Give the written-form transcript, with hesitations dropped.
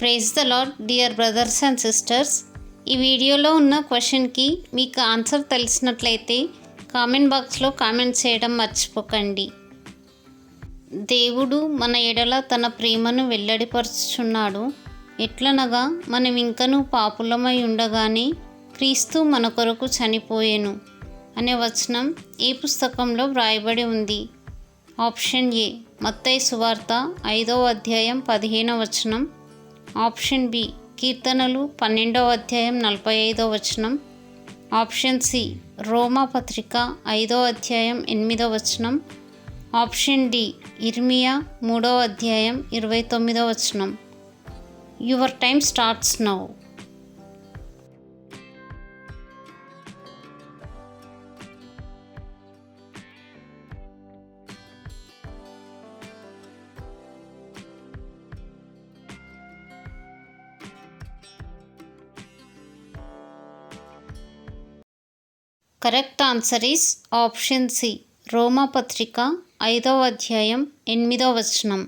Praise the lord dear brothers and sisters. ఈ వీడియోలో ఉన్న క్వశ్చన్కి మీకు ఆన్సర్ తెలిసినట్లయితే కామెంట్ బాక్స్లో కామెంట్ చేయడం మర్చిపోకండి. దేవుడు మన ఎడల తన ప్రేమను వెల్లడిపరుచుచున్నాడు. ఎట్లనగా మనం ఇంకనూ పాపులమై ఉండగానే క్రీస్తు మన కొరకు చనిపోయెను అనే వచనం ఈ పుస్తకంలో వ్రాయబడి ఉంది. ఆప్షన్ ఏ మత్తయి సువార్త 5వ అధ్యాయం 15వ వచనం. ఆప్షన్ బి కీర్తనలు 12వ అధ్యాయం 45వ వచనం. ఆప్షన్ సి రోమా పత్రిక 5వ అధ్యాయం 8వ వచనం. ఆప్షన్ డి ఇర్మియా 3వ అధ్యాయం 29వ వచనం. Your time starts now. Correct answer is option C రోమా పత్రిక 5వ అధ్యాయం 8వ వచనం.